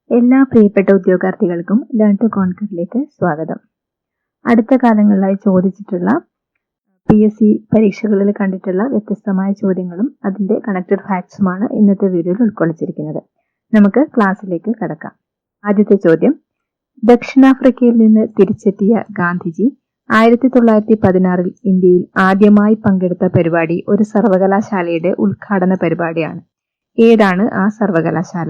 എല്ലാ പ്രിയപ്പെട്ട ഉദ്യോഗാർത്ഥികൾക്കും learn to കോൺകറിലേക്ക് സ്വാഗതം. അടുത്ത കാലങ്ങളിലായി ചോദിച്ചിട്ടുള്ള PSC പരീക്ഷകളിൽ കണ്ടിട്ടുള്ള വ്യത്യസ്തമായ ചോദ്യങ്ങളും അതിന്റെ കണക്റ്റഡ് ഫാക്ട്സുമാണ് ഇന്നത്തെ വീഡിയോയിൽ ഉൾക്കൊള്ളിച്ചിരിക്കുന്നത്. നമുക്ക് ക്ലാസ്സിലേക്ക് കടക്കാം. ആദ്യത്തെ ചോദ്യം, ദക്ഷിണാഫ്രിക്കയിൽ നിന്ന് തിരിച്ചെത്തിയ ഗാന്ധിജി 1916 ഇന്ത്യയിൽ ആദ്യമായി പങ്കെടുത്ത പരിപാടി ഒരു സർവകലാശാലയുടെ ഉദ്ഘാടന പരിപാടിയാണ്. ഏതാണ് ആ സർവകലാശാല?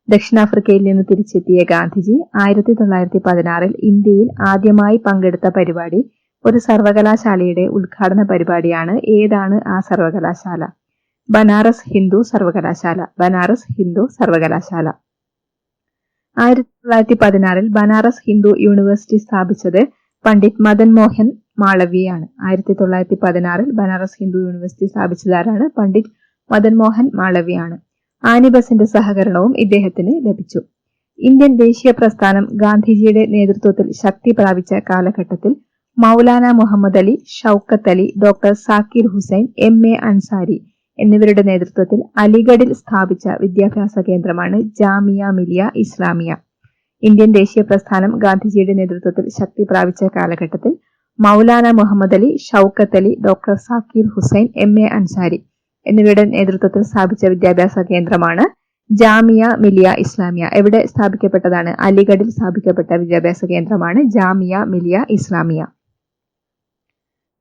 ദക്ഷിണാഫ്രിക്കയിൽ നിന്ന് തിരിച്ചെത്തിയ ഗാന്ധിജി 1916 ഇന്ത്യയിൽ ആദ്യമായി പങ്കെടുത്ത പരിപാടി ഒരു സർവകലാശാലയുടെ ഉദ്ഘാടന പരിപാടിയാണ്. ഏതാണ് ആ സർവകലാശാല? ബനാറസ് ഹിന്ദു സർവകലാശാല. ബനാറസ് ഹിന്ദു സർവകലാശാല. 1916 ബനാറസ് ഹിന്ദു യൂണിവേഴ്സിറ്റി സ്ഥാപിച്ചത് പണ്ഡിറ്റ് മദൻ മോഹൻ മാളവ്യയാണ്. 1916 ബനാറസ് ഹിന്ദു യൂണിവേഴ്സിറ്റി സ്ഥാപിച്ചതാരാണ്? പണ്ഡിറ്റ് മദൻ മോഹൻ മാളവ്യയാണ്. ആനി ബസന്റിന്റെ സഹകരണവും ഇദ്ദേഹത്തിന് ലഭിച്ചു. ഇന്ത്യൻ ദേശീയ പ്രസ്ഥാനം ഗാന്ധിജിയുടെ നേതൃത്വത്തിൽ ശക്തി പ്രാപിച്ച കാലഘട്ടത്തിൽ മൗലാന മുഹമ്മദ് അലി, ഷൌക്കത്ത് അലി, ഡോക്ടർ സാക്കിർ ഹുസൈൻ, MA അൻസാരി എന്നിവരുടെ നേതൃത്വത്തിൽ അലിഗഡിൽ സ്ഥാപിച്ച വിദ്യാഭ്യാസ കേന്ദ്രമാണ് ജാമിയ മിലിയ ഇസ്ലാമിയ. ഇന്ത്യൻ ദേശീയ പ്രസ്ഥാനം ഗാന്ധിജിയുടെ നേതൃത്വത്തിൽ ശക്തി പ്രാപിച്ച കാലഘട്ടത്തിൽ മൗലാന മുഹമ്മദ് അലി, ഷൌക്കത്ത് അലി, ഡോക്ടർ സാക്കിർ ഹുസൈൻ, MA അൻസാരി എന്നിവരുടെ നേതൃത്വത്തിൽ സ്ഥാപിച്ച വിദ്യാഭ്യാസ കേന്ദ്രമാണ് ജാമിയ മിലിയ ഇസ്ലാമിയ. എവിടെ സ്ഥാപിക്കപ്പെട്ടതാണ്? അലിഗഡിൽ സ്ഥാപിക്കപ്പെട്ട വിദ്യാഭ്യാസ കേന്ദ്രമാണ് ജാമിയ മിലിയ ഇസ്ലാമിയ.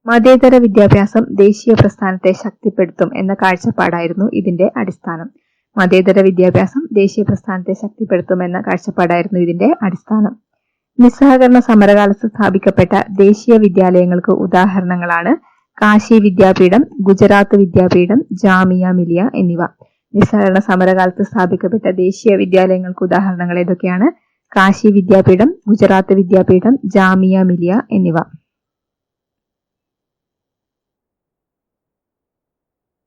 മതേതര വിദ്യാഭ്യാസം ദേശീയ പ്രസ്ഥാനത്തെ ശക്തിപ്പെടുത്തും എന്ന കാഴ്ചപ്പാടായിരുന്നു ഇതിന്റെ അടിസ്ഥാനം. മതേതര വിദ്യാഭ്യാസം ദേശീയ പ്രസ്ഥാനത്തെ ശക്തിപ്പെടുത്തും എന്ന കാഴ്ചപ്പാടായിരുന്നു ഇതിന്റെ അടിസ്ഥാനം. നിസ്സഹകരണ സമരകാലത്ത് സ്ഥാപിക്കപ്പെട്ട ദേശീയ വിദ്യാലയങ്ങൾക്ക് ഉദാഹരണങ്ങളാണ് കാശി വിദ്യാപീഠം, ഗുജറാത്ത് വിദ്യാപീഠം, ജാമിയ മിലിയ എന്നിവ. നിസ്സഹകരണ സമരകാലത്ത് സ്ഥാപിക്കപ്പെട്ട ദേശീയ വിദ്യാലയങ്ങൾക്ക് ഉദാഹരണങ്ങൾ ഏതൊക്കെയാണ്? കാശി വിദ്യാപീഠം, ഗുജറാത്ത് വിദ്യാപീഠം, ജാമിയ മിലിയ എന്നിവ.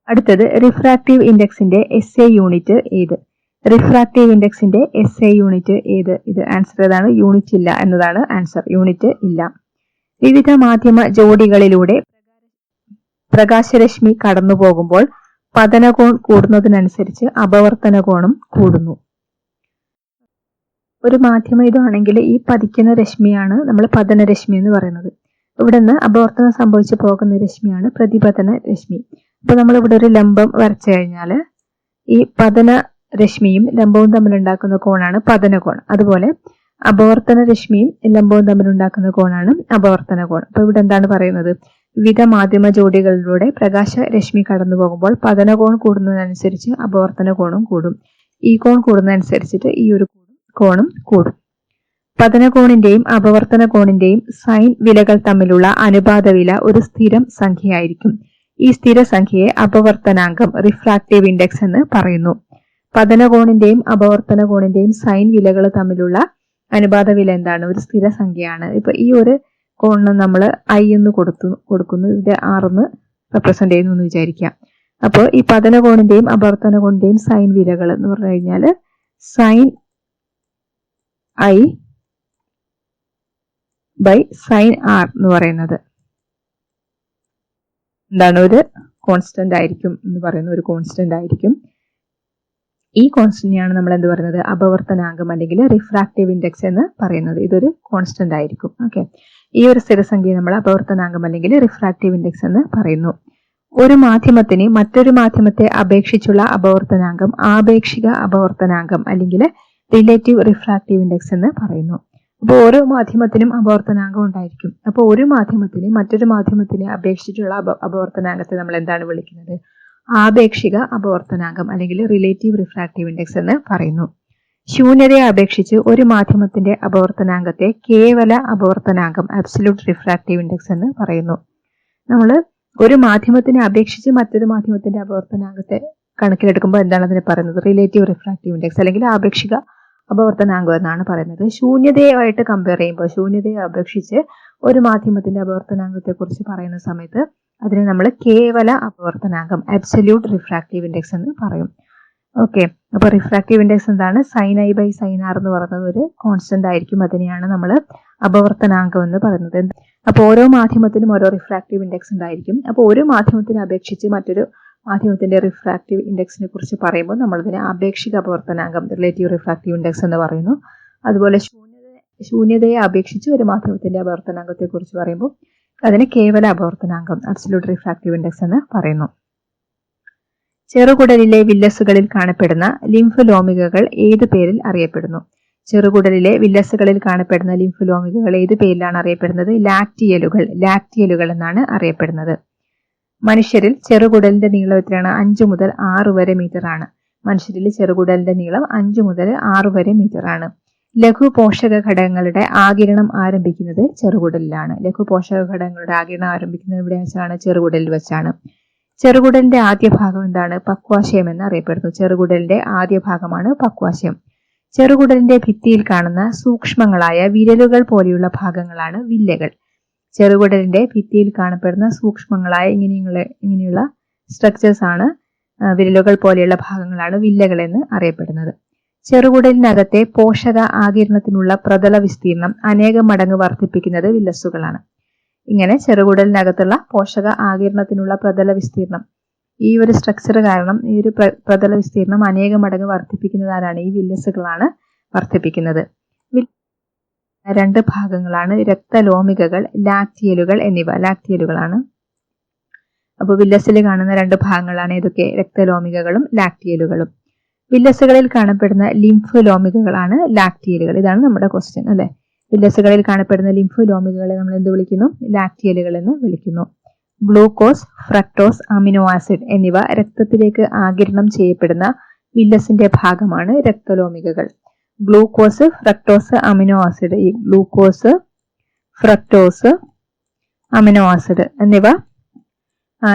അടുത്തത്, റിഫ്രാക്റ്റീവ് ഇൻഡെക്സിന്റെ SA യൂണിറ്റ് ഏത്? റിഫ്രാക്റ്റീവ് ഇൻഡെക്സിന്റെ SA യൂണിറ്റ് ഏത്? ഇത് ആൻസർ ഏതാണ്? യൂണിറ്റ് ഇല്ല എന്നതാണ് ആൻസർ. യൂണിറ്റ് ഇല്ല. വിവിധ മാധ്യമ ജോഡികളിലൂടെ പ്രകാശരശ്മി കടന്നു പോകുമ്പോൾ പതനകോൺ കൂടുന്നതിനനുസരിച്ച് അപവർത്തന കോണും കൂടുന്നു. ഒരു മാധ്യമം ഇതാണെങ്കിൽ ഈ പതിക്കുന്ന രശ്മിയാണ് നമ്മൾ പതനരശ്മി എന്ന് പറയുന്നത്. ഇവിടെ നിന്ന് അപവർത്തനം സംഭവിച്ചു പോകുന്ന രശ്മിയാണ് പ്രതിപതന രശ്മി. അപ്പൊ നമ്മൾ ഇവിടെ ഒരു ലംബം വരച്ചു കഴിഞ്ഞാൽ ഈ പതന രശ്മിയും ലംബവും തമ്മിലുണ്ടാക്കുന്ന കോണാണ് പതനകോൺ. അതുപോലെ അപവർത്തന രശ്മിയും ലംബവും തമ്മിലുണ്ടാക്കുന്ന കോണാണ് അപവർത്തന കോൺ. അപ്പൊ ഇവിടെ എന്താണ് പറയുന്നത്? വിവിധ മാധ്യമ ജോഡികളിലൂടെ പ്രകാശ രശ്മി കടന്നു പോകുമ്പോൾ പതനകോൺ കൂടുന്നതനുസരിച്ച് അപവർത്തന കോണും കൂടും. ഈ കോൺ കൂടുന്നതനുസരിച്ചിട്ട് ഈ ഒരു കോണും കൂടും. പതനകോണിന്റെയും അപവർത്തന കോണിന്റെയും സൈൻ വിലകൾ തമ്മിലുള്ള അനുപാത വില ഒരു സ്ഥിരം സംഖ്യയായിരിക്കും. ഈ സ്ഥിര സംഖ്യയെ അപവർത്തനാങ്കം, റിഫ്രാക്റ്റീവ് ഇൻഡെക്സ് എന്ന് പറയുന്നു. പതനകോണിന്റെയും അപവർത്തന കോണിന്റെയും സൈൻ വിലകൾ തമ്മിലുള്ള അനുപാത വില എന്താണ്? ഒരു സ്ഥിര സംഖ്യയാണ്. ഇപ്പൊ ഈ ഒരു കോണിന് നമ്മൾ I എന്ന് കൊടുക്കുന്നു, ഇവിടെ R എന്ന് റെപ്രസെന്റ് ചെയ്യുന്നു എന്ന് വിചാരിക്കാം. അപ്പോൾ ഈ പതനകോണിന്റെയും അപവർത്തന കോണിന്റെയും സൈൻ വിലകൾ എന്ന് പറഞ്ഞു കഴിഞ്ഞാൽ sine I by sine R എന്ന് പറയുന്നത് എന്താണ്? ഒരു കോൺസ്റ്റന്റ് ആയിരിക്കും എന്ന് പറയുന്ന ഒരു കോൺസ്റ്റന്റ് ആയിരിക്കും. ഈ കോൺസ്റ്റന്റിനെയാണ് നമ്മൾ എന്ത് പറയുന്നത്? അപവർത്തനാങ്കം അല്ലെങ്കിൽ റിഫ്രാക്റ്റീവ് ഇൻഡെക്സ് എന്ന് പറയുന്നത്. ഇതൊരു കോൺസ്റ്റന്റ് ആയിരിക്കും. ഓക്കെ, ഈ ഒരു സ്ഥിരസംഖ്യയെ നമ്മൾ അപവർത്തനാങ്കം അല്ലെങ്കിൽ റിഫ്രാക്റ്റീവ് ഇൻഡെക്സ് എന്ന് പറയുന്നു. ഒരു മാധ്യമത്തിന് മറ്റൊരു മാധ്യമത്തെ അപേക്ഷിച്ചുള്ള അപവർത്തനാങ്കം ആപേക്ഷിക അപവർത്തനാങ്കം അല്ലെങ്കിൽ റിലേറ്റീവ് റിഫ്രാക്റ്റീവ് ഇൻഡെക്സ് എന്ന് പറയുന്നു. അപ്പോൾ ഓരോ മാധ്യമത്തിനും അപവർത്തനാങ്കം ഉണ്ടായിരിക്കും. അപ്പോൾ ഒരു മാധ്യമത്തിന് മറ്റൊരു മാധ്യമത്തിനെ അപേക്ഷിച്ചുള്ള അപവർത്തനാങ്കത്തെ നമ്മൾ എന്താണ് വിളിക്കുന്നത്? ആപേക്ഷിക അപവർത്തനാങ്കം അല്ലെങ്കിൽ റിലേറ്റീവ് റിഫ്രാക്റ്റീവ് ഇൻഡെക്സ് എന്ന് പറയുന്നു. ശൂന്യതയെ അപേക്ഷിച്ച് ഒരു മാധ്യമത്തിന്റെ അപവർത്തനാങ്കത്തെ കേവല അപവർത്തനാങ്കം, അബ്സല്യൂട്ട് റിഫ്രാക്റ്റീവ് ഇൻഡെക്സ് എന്ന് പറയുന്നു. നമ്മൾ ഒരു മാധ്യമത്തിനെ അപേക്ഷിച്ച് മറ്റൊരു മാധ്യമത്തിന്റെ അപവർത്തനാങ്കത്തെ കണക്കിലെടുക്കുമ്പോൾ എന്താണ് അതിനെ പറയുന്നത്? റിലേറ്റീവ് റിഫ്രാക്റ്റീവ് ഇൻഡെക്സ് അല്ലെങ്കിൽ ആപേക്ഷിക അപവർത്തനാങ്കം എന്നാണ് പറയുന്നത്. ശൂന്യതയുമായിട്ട് കമ്പയർ ചെയ്യുമ്പോൾ, ശൂന്യതയെ അപേക്ഷിച്ച് ഒരു മാധ്യമത്തിന്റെ അപവർത്തനാങ്കത്തെ കുറിച്ച് പറയുന്ന സമയത്ത് അതിനെ നമ്മൾ കേവല അപവർത്തനാങ്കം, അബ്സല്യൂട്ട് റിഫ്രാക്റ്റീവ് ഇൻഡെക്സ് എന്ന് പറയും. ഓക്കെ, അപ്പൊ റിഫ്രാക്റ്റീവ് ഇൻഡെക്സ് എന്താണ്? Sine I by sine R എന്ന് പറയുന്നത് ഒരു കോൺസ്റ്റന്റ് ആയിരിക്കും. അതിനെയാണ് നമ്മൾ അപവർത്തനാങ്കം എന്ന് പറയുന്നത്. അപ്പോൾ ഓരോ മാധ്യമത്തിനും ഓരോ റിഫ്രാക്റ്റീവ് ഇൻഡെക്സ് ഉണ്ടായിരിക്കും. അപ്പോൾ ഒരു മാധ്യമത്തിനെ അപേക്ഷിച്ച് മറ്റൊരു മാധ്യമത്തിന്റെ റിഫ്രാക്റ്റീവ് ഇൻഡെക്സിനെ കുറിച്ച് പറയുമ്പോൾ നമ്മളതിനെ ആപേക്ഷിക അപവർത്തനാങ്കം റിലേറ്റീവ് റിഫ്രാക്റ്റീവ് ഇൻഡെക്സ് എന്ന് പറയുന്നു. അതുപോലെ ശൂന്യതയെ അപേക്ഷിച്ച് ഒരു മാധ്യമത്തിന്റെ അപവർത്തനാങ്കത്തെ കുറിച്ച് പറയുമ്പോൾ അതിന് കേവല അപവർത്തനാങ്കം അബ്സല്യൂട്ട് റിഫ്രാക്റ്റീവ് ഇൻഡെക്സ് എന്ന് പറയുന്നു. ചെറുകുടലിലെ വില്ലസുകളിൽ കാണപ്പെടുന്ന ലിംഫലോമികകൾ ഏത് പേരിൽ അറിയപ്പെടുന്നു? ചെറുകുടലിലെ വില്ലസുകളിൽ കാണപ്പെടുന്ന ലിംഫലോമികകൾ ഏത് പേരിലാണ് അറിയപ്പെടുന്നത്? ലാക്റ്റിയലുകൾ എന്നാണ് അറിയപ്പെടുന്നത്. മനുഷ്യരിൽ ചെറുകുടലിന്റെ നീളം എത്രയാണ്? 5 മുതൽ 6 വരെ മീറ്റർ ആണ്. മനുഷ്യരിൽ ചെറുകുടലിന്റെ നീളം 5 മുതൽ 6 വരെ മീറ്റർ ആണ്. ലഘു പോഷക ഘടകങ്ങളുടെ ആകിരണം ആരംഭിക്കുന്നത് ചെറുകുടലിലാണ്. ലഘു പോഷക ഘടകങ്ങളുടെ ആകിരണം ആരംഭിക്കുന്നത് എവിടെ വെച്ചാണ്? ചെറുകുടലിൽ വെച്ചാണ്. ചെറുകുടലിന്റെ ആദ്യ ഭാഗം എന്താണ്? പക്വാശയം എന്ന് അറിയപ്പെടുന്നു. ചെറുകുടലിന്റെ ആദ്യ ഭാഗമാണ് പക്വാശയം. ചെറുകുടലിന്റെ ഭിത്തിയിൽ കാണുന്ന സൂക്ഷ്മങ്ങളായ വിരലുകൾ പോലെയുള്ള ഭാഗങ്ങളാണ് വില്ലകൾ. ചെറുകുടലിന്റെ ഭിത്തിയിൽ കാണപ്പെടുന്ന സൂക്ഷ്മങ്ങളായ ഇങ്ങനെയുള്ള സ്ട്രക്ചേഴ്സ് ആണ് വിരലുകൾ പോലെയുള്ള ഭാഗങ്ങളാണ് വില്ലകൾ എന്ന് അറിയപ്പെടുന്നത്. ചെറുകുടലിനകത്തെ പോഷക ആകിരണത്തിനുള്ള പ്രതല വിസ്തീർണം അനേകം മടങ്ങ് വർദ്ധിപ്പിക്കുന്നത് വില്ലസുകളാണ്. ഇങ്ങനെ ചെറുകുടലിനകത്തുള്ള പോഷക ആകിരണത്തിനുള്ള പ്രതല വിസ്തീർണം, ഈ ഒരു സ്ട്രക്ചർ കാരണം ഈ ഒരു പ്രതല വിസ്തീർണം അനേകം മടങ്ങ് വർദ്ധിപ്പിക്കുന്നതാരാണ്? ഈ വില്ലസുകളാണ് വർദ്ധിപ്പിക്കുന്നത്. രണ്ട് ഭാഗങ്ങളാണ് രക്തലോമികകൾ, ലാക്റ്റിയലുകൾ എന്നിവ. ലാക്റ്റിയലുകളാണ്. അപ്പോൾ വില്ലസിൽ കാണുന്ന രണ്ട് ഭാഗങ്ങളാണ് ഏതൊക്കെ? രക്തലോമികകളും ലാക്റ്റിയലുകളും. വില്ലസുകളിൽ കാണപ്പെടുന്ന ലിംഫലോമികകളാണ് ലാക്റ്റിയലുകൾ. ഇതാണ് നമ്മുടെ ക്വസ്റ്റ്യൻ അല്ലെ. വില്ലസുകളിൽ കാണപ്പെടുന്ന ലിംഫലോമികകളെ നമ്മൾ എന്ത് വിളിക്കുന്നു? ലാക്റ്റിയലുകൾ എന്ന് വിളിക്കുന്നു. ഗ്ലൂക്കോസ്, ഫ്രക്ടോസ്, അമിനോ ആസിഡ് എന്നിവ രക്തത്തിലേക്ക് ആഗിരണം ചെയ്യപ്പെടുന്ന വില്ലസിന്റെ ഭാഗമാണ് രക്തലോമികകൾ. Glucose, fructose, amino acid. ഈ ഗ്ലൂക്കോസ്, ഫ്രക്ടോസ്, അമിനോ ആസിഡ് എന്നിവ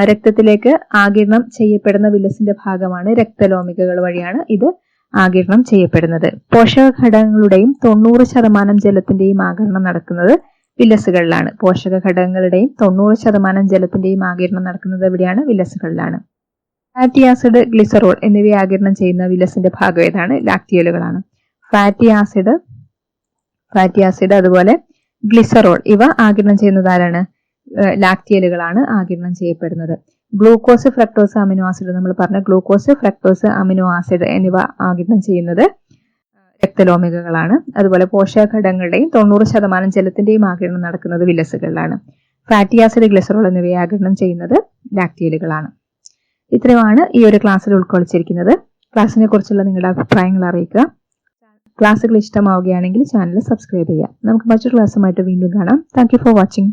രക്തത്തിലേക്ക് ആഗിരണം ചെയ്യപ്പെടുന്ന വില്ലസിന്റെ ഭാഗമാണ്. രക്തലോമികകൾ വഴിയാണ് ഇത് ആഗിരണം ചെയ്യപ്പെടുന്നത്. പോഷക ഘടകങ്ങളുടെയും 90% ജലത്തിന്റെയും ആഗിരണം നടക്കുന്നത് വില്ലസുകളിലാണ്. പോഷക ഘടകങ്ങളുടെയും 90% ജലത്തിന്റെയും ആഗിരണം നടക്കുന്നത് എവിടെയാണ്? വില്ലസുകളിലാണ്. ഫാറ്റി ആസിഡ്, ഗ്ലിസറോൾ എന്നിവയെ ആഗിരണം ചെയ്യുന്ന വില്ലസിന്റെ ഭാഗം ഏതാണ്? ലാക്റ്റിയലുകളാണ്. ഫാറ്റി ആസിഡ് അതുപോലെ ഗ്ലിസറോൾ ഇവ ആഗിരണം ചെയ്യുന്നത് ആരാണ്? ലാക്റ്റിയലുകളാണ് ആഗിരണം ചെയ്യപ്പെടുന്നത്. ഗ്ലൂക്കോസ്, ഫ്രക്ടോസ്, അമിനോ ആസിഡ് നമ്മൾ പറഞ്ഞ ഗ്ലൂക്കോസ്, ഫ്രക്ടോസ്, അമിനോ ആസിഡ് എന്നിവ ആഗിരണം ചെയ്യുന്നത് രക്തലോമികകളാണ്. അതുപോലെ പോഷക ഘടകങ്ങളുടെയും 90% ജലത്തിന്റെയും ആഗിരണം നടക്കുന്നത് വില്ലസുകളിലാണ്. ഫാറ്റി ആസിഡ്, ഗ്ലിസറോൾ എന്നിവയെ ആഗിരണം ചെയ്യുന്നത് ലാക്റ്റിയലുകളാണ്. ഇത്രയുമാണ് ഈ ഒരു ക്ലാസ്സിൽ ഉൾക്കൊള്ളിച്ചിരിക്കുന്നത്. ക്ലാസ്സിനെ കുറിച്ചുള്ള നിങ്ങളുടെ അഭിപ്രായങ്ങൾ അറിയിക്കുക. ക്ലാസ്സുകൾ ഇഷ്ടമാവുകയാണെങ്കിൽ ചാനൽ സബ്സ്ക്രൈബ് ചെയ്യുക. നമുക്ക് മറ്റൊരു ക്ലാസ്സുമായിട്ട് വീണ്ടും കാണാം. Thank you for watching.